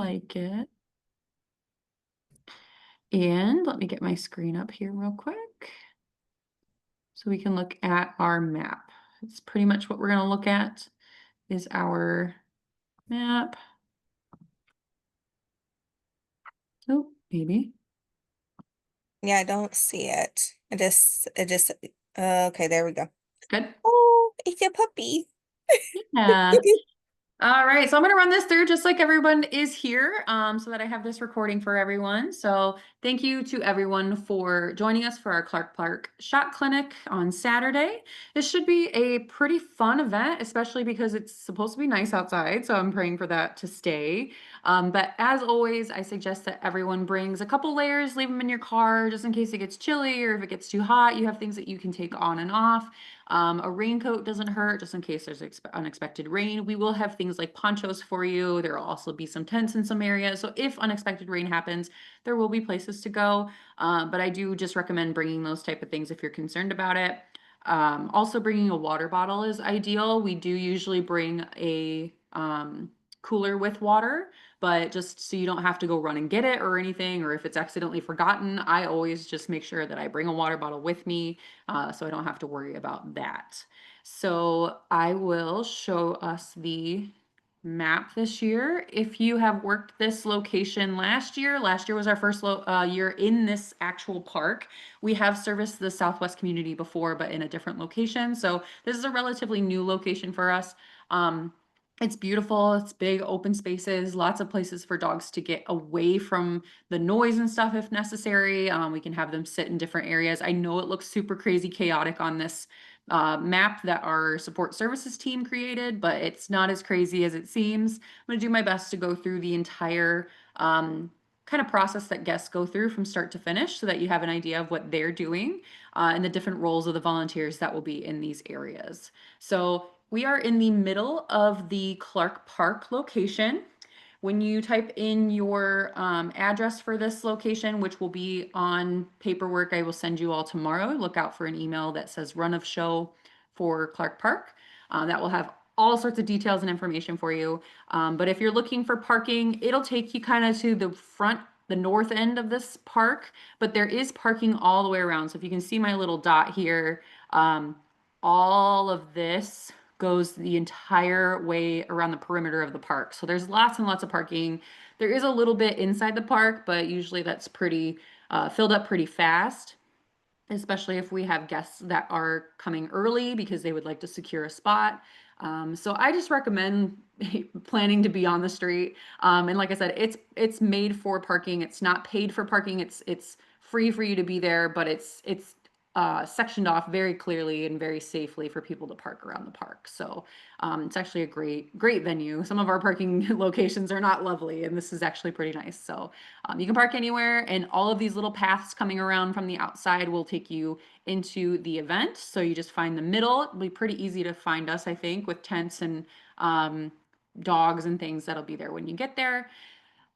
like it. And let me get my screen up here real quick so we can look at our map. It's pretty much what we're going to look at is our map. Oh, maybe. Yeah, I don't see it. Okay, there we go. Good. Oh, it's a puppy. Yeah. All right, so I'm going to run this through just like everyone is here so that I have this recording for everyone. So thank you to everyone for joining us for our Clark Park Shot Clinic on Saturday. This should be a pretty fun event, especially because it's supposed to be nice outside, so I'm praying for that to stay. But as always, I suggest that everyone brings a couple layers, leave them in your car just in case it gets chilly or if it gets too hot, you have things that you can take on and off. A raincoat doesn't hurt just in case there's unexpected rain. We will have things like ponchos for you. There will also be some tents in some areas. So if unexpected rain happens, there will be places to go. But I do just recommend bringing those type of things if you're concerned about it. Also bringing a water bottle is ideal. We do usually bring a cooler with water, but just so you don't have to go run and get it or anything, or if it's accidentally forgotten, I always just make sure that I bring a water bottle with me so I don't have to worry about that. So I will show us the map this year. If you have worked this location last year was our first year in this actual park. We have serviced the Southwest community before, but in a different location. So this is a relatively new location for us. It's beautiful. It's big open spaces, lots of places for dogs to get away from the noise and stuff if necessary. We can have them sit in different areas. I know it looks super crazy chaotic on this map that our support services team created, but it's not as crazy as it seems. I'm going to do my best to go through the entire kind of process that guests go through from start to finish so that you have an idea of what they're doing and the different roles of the volunteers that will be in these areas. So we are in the middle of the Clark Park location. When you type in your address for this location, which will be on paperwork I will send you all tomorrow, look out for an email that says run of show for Clark Park. That will have all sorts of details and information for you. But if you're looking for parking, it'll take you kind of to the front, the north end of this park, but there is parking all the way around. So if you can see my little dot here, all of this goes the entire way around the perimeter of the park. So there's lots and lots of parking. There is a little bit inside the park, but usually that's pretty filled up pretty fast, especially if we have guests that are coming early because they would like to secure a spot. So I just recommend planning to be on the street. And like I said, it's made for parking. It's not paid for parking. It's free for you to be there, but it's sectioned off very clearly and very safely for people to park around the park. So it's actually a great venue. Some of our parking locations are not lovely, and this is actually pretty nice. So you can park anywhere, and all of these little paths coming around from the outside will take you into the event. So you just find the middle. It'll be pretty easy to find us, I think, with tents and dogs and things that'll be there when you get there.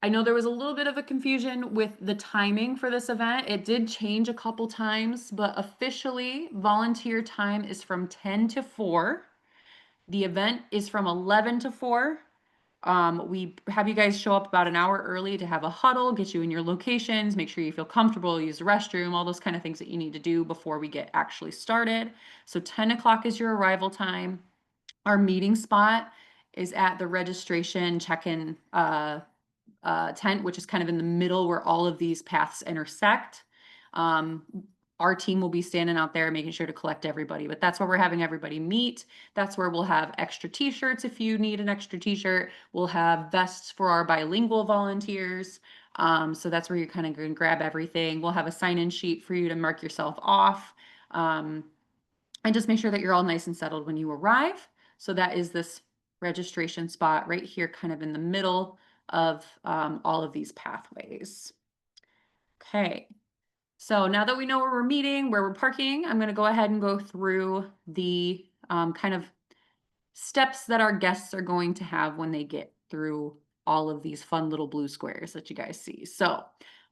I know there was a little bit of a confusion with the timing for this event. It did change a couple times, but officially volunteer time is from 10 to 4. The event is from 11 to 4. We have you guys show up about an hour early to have a huddle, get you in your locations, make sure you feel comfortable, use the restroom, all those kind of things that you need to do before we get actually started. So 10 o'clock is your arrival time. Our meeting spot is at the registration check-in tent, which is kind of in the middle where all of these paths intersect. Um, our team will be standing out there making sure to collect everybody, but that's where we're having everybody meet. That's where we'll have extra t-shirts if you need an extra t-shirt. We'll have vests for our bilingual volunteers. So that's where you're kind of going to grab everything. We'll have a sign-in sheet for you to mark yourself off. And just make sure that you're all nice and settled when you arrive. So that is this registration spot right here, kind of in the middle of all of these pathways. Okay, so now that we know where we're meeting, where we're parking, I'm going to go ahead and go through the kind of steps that our guests are going to have when they get through all of these fun little blue squares that you guys see. So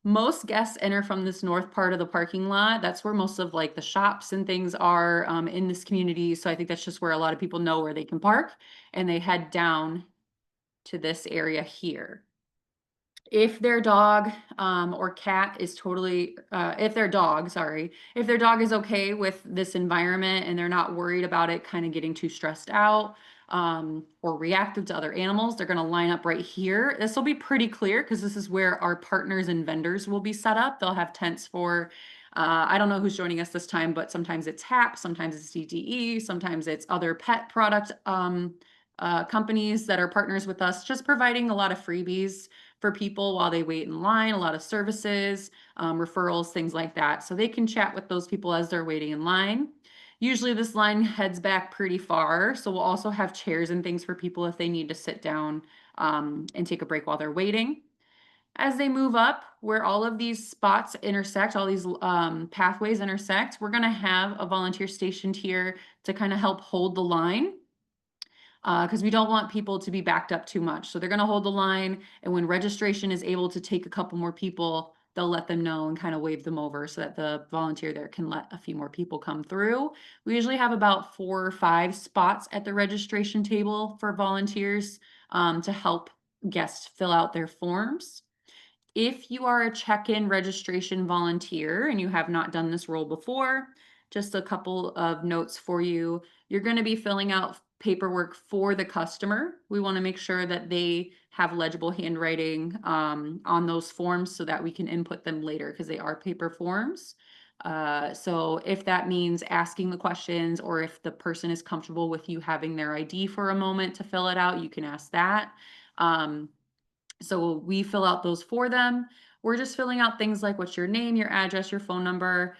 most guests enter from this north part of the parking lot. That's where most of like the shops and things are in this community. So I think that's just where a lot of people know where they can park, and they head down to this area here. If their dog or cat is totally, if their dog, sorry, if their dog is okay with this environment and they're not worried about it kind of getting too stressed out or reactive to other animals, they're going to line up right here. This will be pretty clear because this is where our partners and vendors will be set up. They'll have tents for, I don't know who's joining us this time, but sometimes it's HAP, sometimes it's DTE, sometimes it's other pet product companies that are partners with us, just providing a lot of freebies for people while they wait in line, a lot of services, referrals, things like that. So they can chat with those people as they're waiting in line. Usually this line heads back pretty far. So we'll also have chairs and things for people if they need to sit down and take a break while they're waiting. As they move up, where all of these spots intersect, all these pathways intersect, we're gonna have a volunteer stationed here to kind of help hold the line because we don't want people to be backed up too much. So they're going to hold the line, and when registration is able to take a couple more people, they'll let them know and kind of wave them over so that the volunteer there can let a few more people come through. We usually have about 4 or 5 spots at the registration table for volunteers to help guests fill out their forms. If you are a check-in registration volunteer and you have not done this role before, just a couple of notes for you. You're going to be filling out paperwork for the customer. We want to make sure that they have legible handwriting on those forms so that we can input them later because they are paper forms. So if that means asking the questions or if the person is comfortable with you having their ID for a moment to fill it out, you can ask that. So we fill out those for them. We're just filling out things like what's your name, your address, your phone number,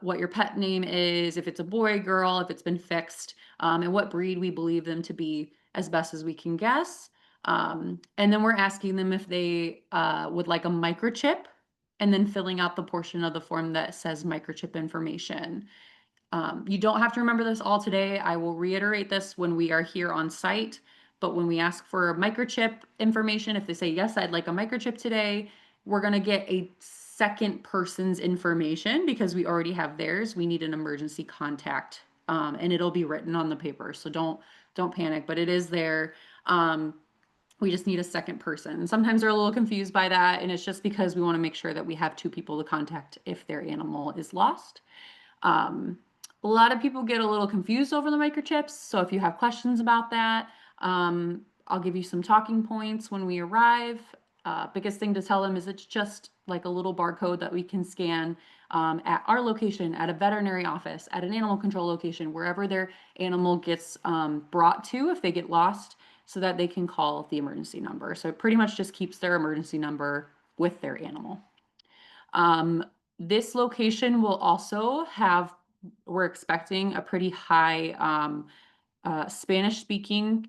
what your pet name is, if it's a boy, girl, if it's been fixed, and what breed we believe them to be as best as we can guess. And then we're asking them if they would like a microchip and then filling out the portion of the form that says microchip information. You don't have to remember this all today. I will reiterate this when we are here on site. But when we ask for microchip information, if they say, yes, I'd like a microchip today, we're going to get a second person's information because we already have theirs. We need an emergency contact and it'll be written on the paper. So don't panic, but it is there. We just need a second person. Sometimes they're a little confused by that. And it's just because we want to make sure that we have 2 people to contact if their animal is lost. A lot of people get a little confused over the microchips. So if you have questions about that, I'll give you some talking points when we arrive. Biggest thing to tell them is it's just like a little barcode that we can scan at our location, at a veterinary office, at an animal control location, wherever their animal gets brought to if they get lost, so that they can call the emergency number. So it pretty much just keeps their emergency number with their animal. This location will also have, we're expecting a pretty high Spanish speaking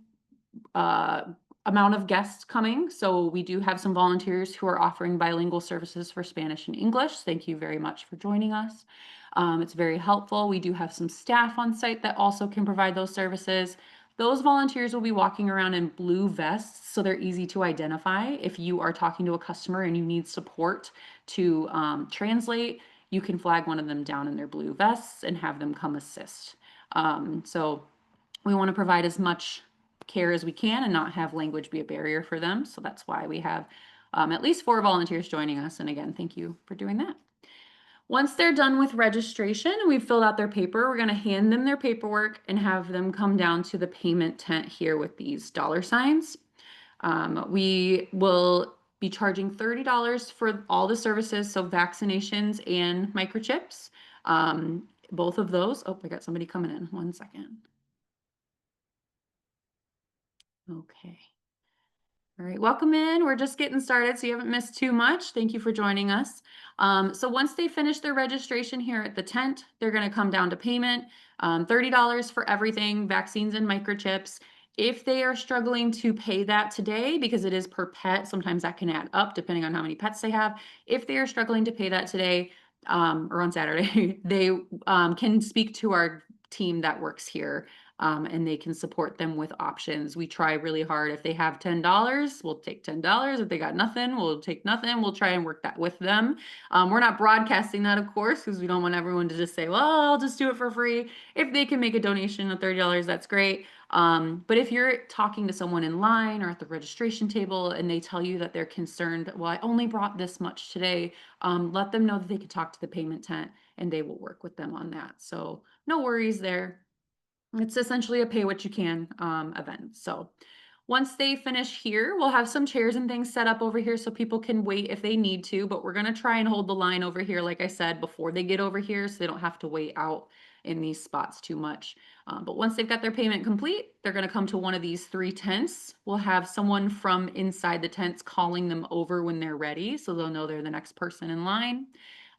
amount of guests coming. So we do have some volunteers who are offering bilingual services for Spanish and English. Thank you very much for joining us. It's very helpful. We do have some staff on site that also can provide those services. Those volunteers will be walking around in blue vests, so they're easy to identify. If you are talking to a customer and you need support to translate, you can flag one of them down in their blue vests and have them come assist. So we want to provide as much care as we can and not have language be a barrier for them. So that's why we have at least 4 volunteers joining us. And again, thank you for doing that. Once they're done with registration and we've filled out their paper, we're going to hand them their paperwork and have them come down to the payment tent here with these dollar signs. We will be charging $30 for all the services, so vaccinations and microchips. Both of those. Oh, I got somebody coming in. 1 second. Okay. All right, welcome in. We're just getting started, so you haven't missed too much. Thank you for joining us. So once they finish their registration here at the tent, they're going to come down to payment. $30 for everything, vaccines and microchips. If they are struggling to pay that today, because it is per pet, sometimes that can add up depending on how many pets they have. If they are struggling to pay that today or on Saturday, they can speak to our team that works here. And they can support them with options. We try really hard. If they have $10, we'll take $10. If they got nothing, we'll take nothing. We'll try and work that with them. We're not broadcasting that, of course, because we don't want everyone to just say, well, I'll just do it for free. If they can make a donation of $30, that's great. But if you're talking to someone in line or at the registration table and they tell you that they're concerned, well, I only brought this much today, let them know that they could talk to the payment tent and they will work with them on that. So no worries there. It's essentially a pay what you can event. So once they finish here, we'll have some chairs and things set up over here so people can wait if they need to, but we're gonna try and hold the line over here, like I said, before they get over here so they don't have to wait out in these spots too much. But once they've got their payment complete, they're gonna come to one of these 3 tents. We'll have someone from inside the tents calling them over when they're ready, so they'll know they're the next person in line.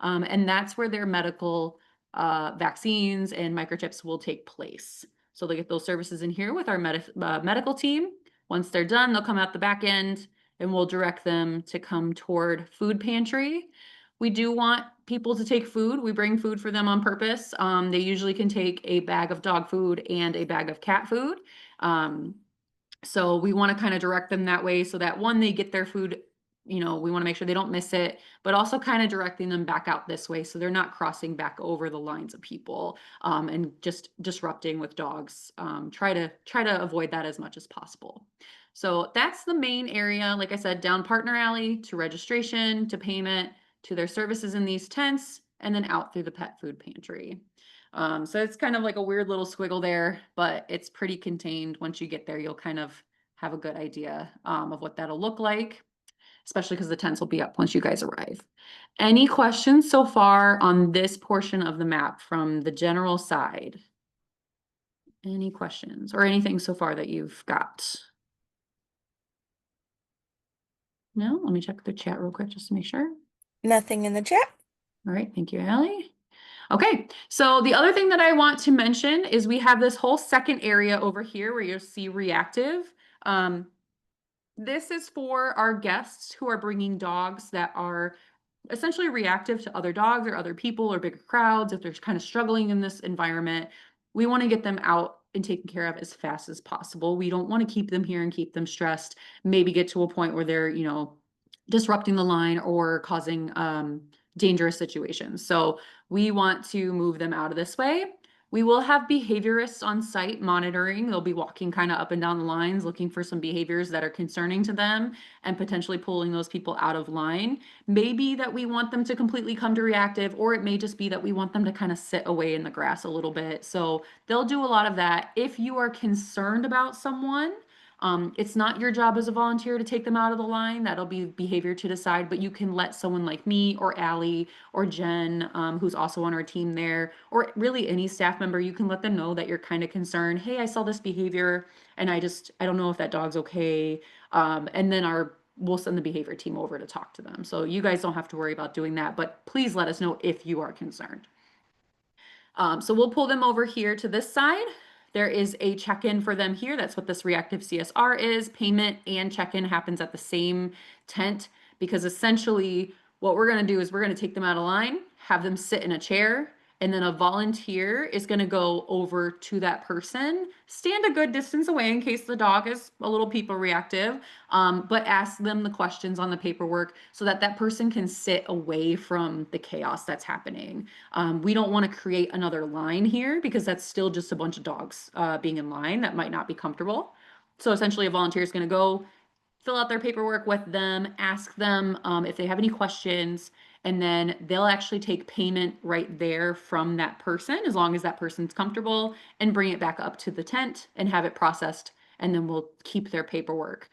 And that's where their medical vaccines and microchips will take place. So they get those services in here with our medical team. Once they're done, they'll come out the back end and we'll direct them to come toward food pantry. We do want people to take food. We bring food for them on purpose. They usually can take a bag of dog food and a bag of cat food. So we want to kind of direct them that way so that one, they get their food, we want to make sure they don't miss it, but also kind of directing them back out this way so they're not crossing back over the lines of people and just disrupting with dogs. Try to avoid that as much as possible. So that's the main area. Like I said, down partner alley to registration, to payment, to their services in these tents, and then out through the pet food pantry. So it's kind of like a weird little squiggle there, but it's pretty contained. Once you get there, you'll kind of have a good idea of what that'll look like, especially because the tents will be up once you guys arrive. Any questions so far on this portion of the map from the general side? Any questions or anything so far that you've got? No? Let me check the chat real quick just to make sure. Nothing in the chat. All right, thank you, Allie. Okay, so the other thing that I want to mention is we have this whole second area over here where you'll see reactive. This is for our guests who are bringing dogs that are essentially reactive to other dogs or other people or bigger crowds. If they're kind of struggling in this environment, we want to get them out and taken care of as fast as possible. We don't want to keep them here and keep them stressed, maybe get to a point where they're, disrupting the line or causing dangerous situations. So we want to move them out of this way. We will have behaviorists on site monitoring. They'll be walking kind of up and down the lines, looking for some behaviors that are concerning to them and potentially pulling those people out of line. Maybe that we want them to completely come to reactive, or it may just be that we want them to kind of sit away in the grass a little bit. So they'll do a lot of that. If you are concerned about someone, it's not your job as a volunteer to take them out of the line. That'll be behavior to decide, but you can let someone like me or Allie or Jen, who's also on our team there, or really any staff member, you can let them know that you're kind of concerned. Hey, I saw this behavior and I don't know if that dog's okay. And then we'll send the behavior team over to talk to them. So you guys don't have to worry about doing that, but please let us know if you are concerned. So we'll pull them over here to this side. There is a check-in for them here. That's what this reactive CSR is. Payment and check-in happens at the same tent because essentially what we're going to do is we're going to take them out of line, have them sit in a chair, and then a volunteer is going to go over to that person, stand a good distance away in case the dog is a little people reactive, but ask them the questions on the paperwork so that that person can sit away from the chaos that's happening. We don't want to create another line here because that's still just a bunch of dogs being in line that might not be comfortable. So essentially a volunteer is going to go fill out their paperwork with them, ask them if they have any questions, and then they'll actually take payment right there from that person as long as that person's comfortable and bring it back up to the tent and have it processed, and then we'll keep their paperwork.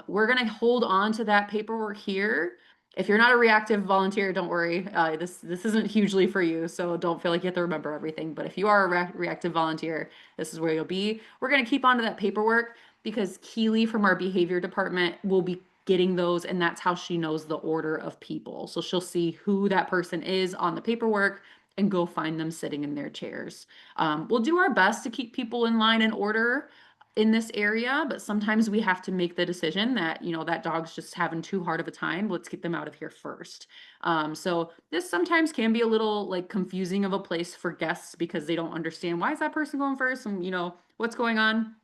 We're going to hold on to that paperwork here. If you're not a reactive volunteer, don't worry. This isn't hugely for you, so don't feel like you have to remember everything. But if you are a reactive volunteer, this is where you'll be. We're going to keep on to that paperwork because Keely from our behavior department will be getting those, and that's how she knows the order of people. So she'll see who that person is on the paperwork and go find them sitting in their chairs. We'll do our best to keep people in line and order in this area, but sometimes we have to make the decision that, that dog's just having too hard of a time. Let's get them out of here first. So this sometimes can be a little like confusing of a place for guests because they don't understand why is that person going first and, what's going on.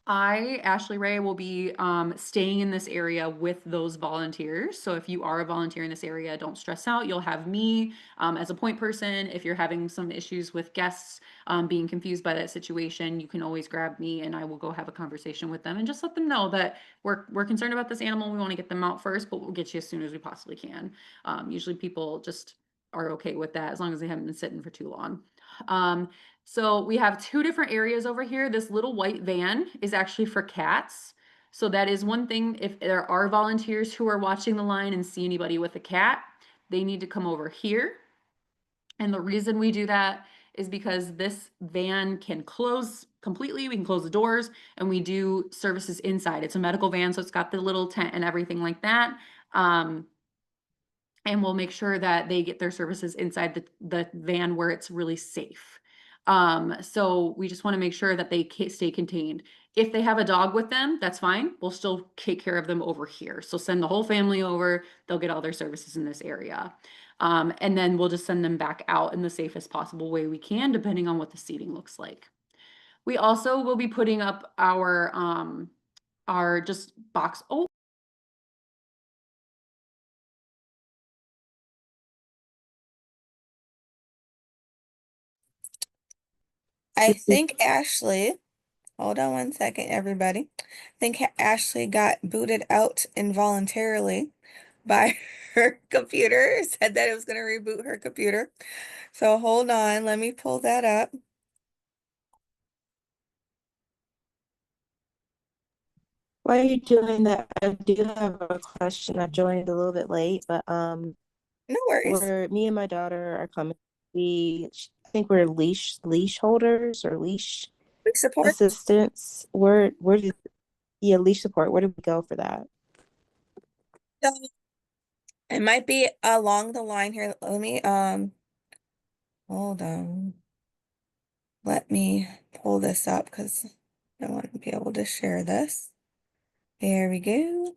I, Ashley Ray, will be staying in this area with those volunteers. So if you are a volunteer in this area, don't stress out. You'll have me as a point person. If you're having some issues with guests being confused by that situation, you can always grab me and I will go have a conversation with them and just let them know that we're concerned about this animal. We want to get them out first, but we'll get you as soon as we possibly can. Usually people just are okay with that as long as they haven't been sitting for too long. Um, so we have two different areas over here. This little white van is actually for cats. So that is one thing. If there are volunteers who are watching the line and see anybody with a cat, they need to come over here. And the reason we do that is because this van can close completely. We can close the doors and we do services inside. It's a medical van, so it's got the little tent and everything like that. And we'll make sure that they get their services inside the van where it's really safe. So we just want to make sure that they stay contained. If they have a dog with them, that's fine. We'll still take care of them over here. So send the whole family over. They'll get all their services in this area. And then we'll just send them back out in the safest possible way we can, depending on what the seating looks like. We also will be putting up our just box. Oh, I think Ashley, hold on one second, everybody. I think Ashley got booted out involuntarily by her computer, said that it was going to reboot her computer. So hold on, let me pull that up. While you're doing that, I do have a question. I joined a little bit late, but No worries. where me and my daughter are coming, I think we're leash holders or leash Quick support. assistants. Where did yeah, leash support. Where did we go for that? So it might be along the line here. Let me hold on. Let me pull this up because I want to be able to share this. There we go.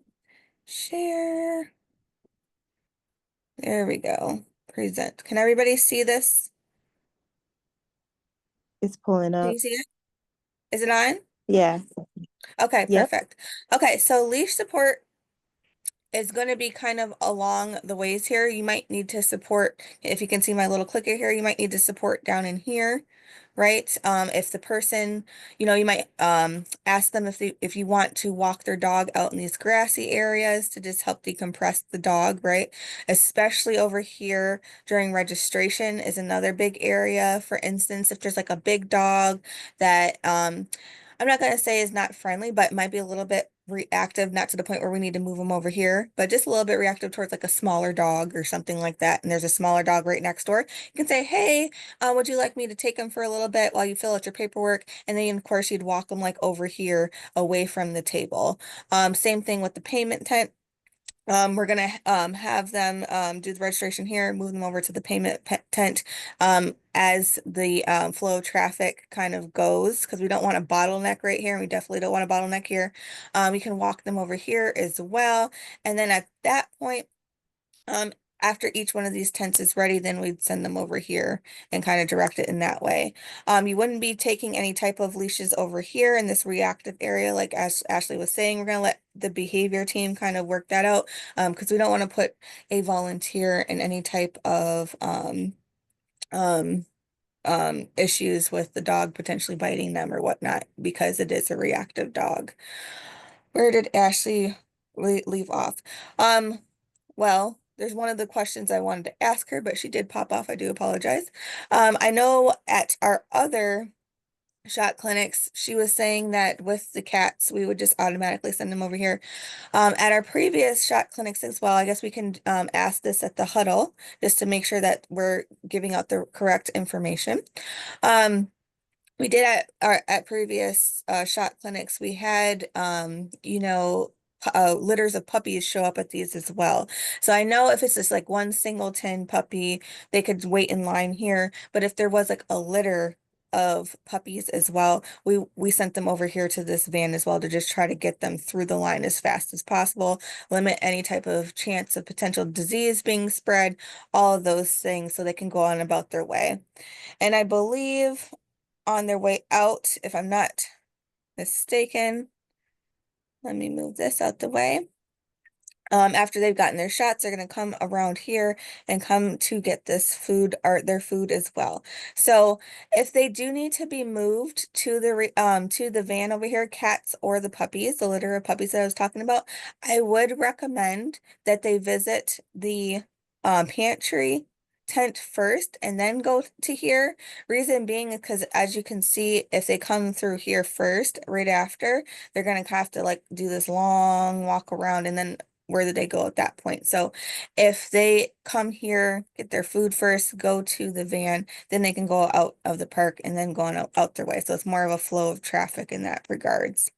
Share. There we go. Present. Can everybody see this? It's pulling Can up. you see it? Is it on? Yeah. Okay, Yep. perfect. Okay, so leash support is going to be kind of along the ways here. You might need to support, if you can see my little clicker here, you might need to support down in here, right? If the person, you might ask them if you want to walk their dog out in these grassy areas to just help decompress the dog, right? Especially over here during registration is another big area. For instance, if there's like a big dog that I'm not going to say is not friendly, but might be a little bit reactive, not to the point where we need to move them over here, but just a little bit reactive towards like a smaller dog or something like that. And there's a smaller dog right next door. You can say, hey, would you like me to take him for a little bit while you fill out your paperwork? And then, of course, you'd walk them like over here away from the table. Same thing with the payment tent. We're gonna have them do the registration here, move them over to the payment tent as the flow of traffic kind of goes, because we don't want a bottleneck right here, and we definitely don't want a bottleneck here. You can walk them over here as well, and then at that point, um, after each one of these tents is ready, then we'd send them over here and kind of direct it in that way. You wouldn't be taking any type of leashes over here in this reactive area, like as Ashley was saying. We're going to let the behavior team kind of work that out because we don't want to put a volunteer in any type of um, issues with the dog potentially biting them or whatnot because it is a reactive dog. Where did Ashley leave off? Um, well, there's one of the questions I wanted to ask her, but she did pop off. I do apologize. I know at our other shot clinics, she was saying that with the cats, we would just automatically send them over here. At our previous shot clinics as well, I guess we can ask this at the huddle just to make sure that we're giving out the correct information. We did at previous shot clinics, we had litters of puppies show up at these as well. So I know if it's just like one singleton puppy, they could wait in line here. But if there was like a litter of puppies as well, we sent them over here to this van as well to just try to get them through the line as fast as possible, limit any type of chance of potential disease being spread, all of those things so they can go on about their way. And I believe on their way out, if I'm not mistaken. Let me move this out the way. After they've gotten their shots, they're going to come around here and come to get this food or their food as well. So if they do need to be moved to the van over here, cats or the puppies, the litter of puppies that I was talking about, I would recommend that they visit the pantry tent first and then go to here. Reason being is because, as you can see, if they come through here first, right after, they're gonna have to like do this long walk around, and then where do they go at that point? So if they come here, get their food first, go to the van, then they can go out of the park and then go on out their way. So it's more of a flow of traffic in that regards.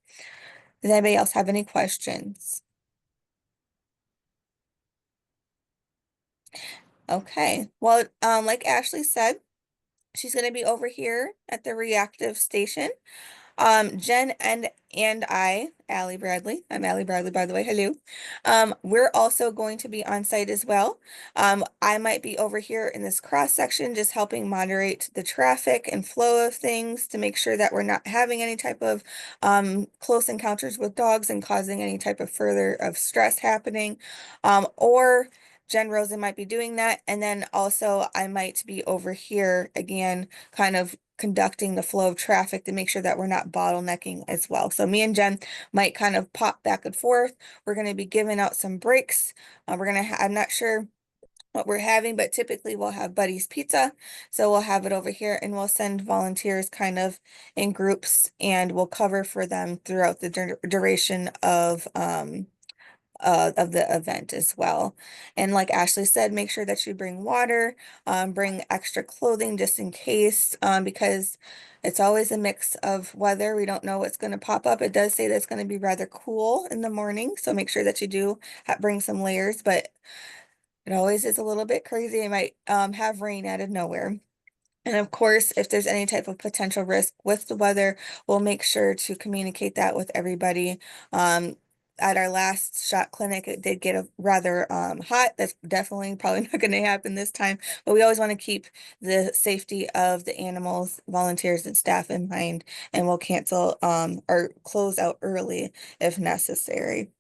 Does anybody else have any questions? Okay, well, like Ashley said, she's going to be over here at the reactive station. Jen and I, Aly Bradley, I'm Aly Bradley, by the way, hello. We're also going to be on site as well. I might be over here in this cross section, just helping moderate the traffic and flow of things to make sure that we're not having any type of close encounters with dogs and causing any type of further of stress happening. Or Jen Rosen might be doing that. And then also I might be over here again, kind of conducting the flow of traffic to make sure that we're not bottlenecking as well. So me and Jen might kind of pop back and forth. We're going to be giving out some breaks. I'm not sure what we're having, but typically we'll have Buddy's Pizza. So we'll have it over here and we'll send volunteers kind of in groups and we'll cover for them throughout the duration of the event as well. And like Ashley said, make sure that you bring water, bring extra clothing just in case, because it's always a mix of weather. We don't know what's going to pop up. It does say that it's going to be rather cool in the morning, so make sure that you do bring some layers, but it always is a little bit crazy. It might have rain out of nowhere. And of course, if there's any type of potential risk with the weather, we'll make sure to communicate that with everybody. At our last shot clinic, it did get rather hot. That's definitely probably not going to happen this time, but we always want to keep the safety of the animals, volunteers, and staff in mind, and we'll cancel or close out early if necessary.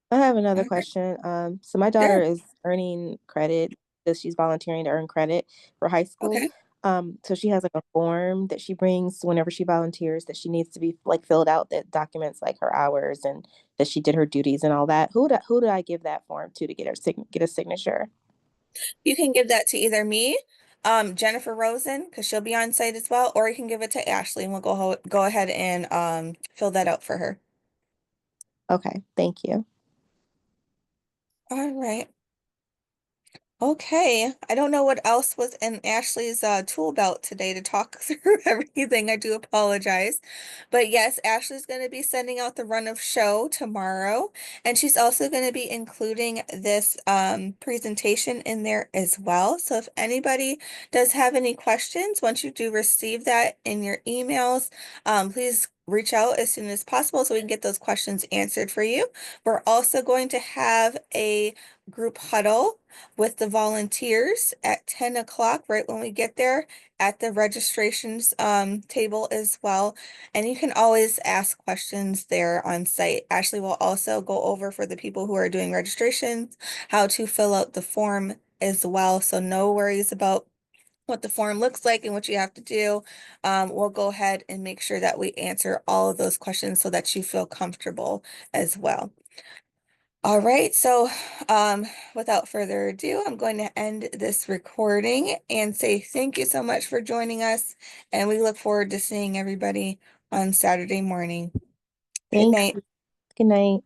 I have another Okay. question. So my daughter Sure. is earning credit because she's volunteering to earn credit for high school. Okay. So she has like a form that she brings whenever she volunteers that she needs to be like filled out that documents like her hours and that she did her duties and all that. Who do I give that form to get get a signature? You can give that to either me, Jennifer Rosen, because she'll be on site as well, or you can give it to Ashley and we'll go ahead and fill that out for her. Okay, thank you. All right. Okay, I don't know what else was in Ashley's tool belt today to talk through everything. I do apologize. But yes, Ashley's going to be sending out the run of show tomorrow, and she's also going to be including this presentation in there as well. So if anybody does have any questions, once you do receive that in your emails, please reach out as soon as possible so we can get those questions answered for you. We're also going to have a group huddle with the volunteers at 10 o'clock, right when we get there, at the registrations table as well. And you can always ask questions there on site. Ashley will also go over for the people who are doing registrations, how to fill out the form as well. So no worries about what the form looks like and what you have to do. We'll go ahead and make sure that we answer all of those questions so that you feel comfortable as well. All right, so without further ado, I'm going to end this recording and say thank you so much for joining us, and we look forward to seeing everybody on Saturday morning. Good Thanks. night. Good night.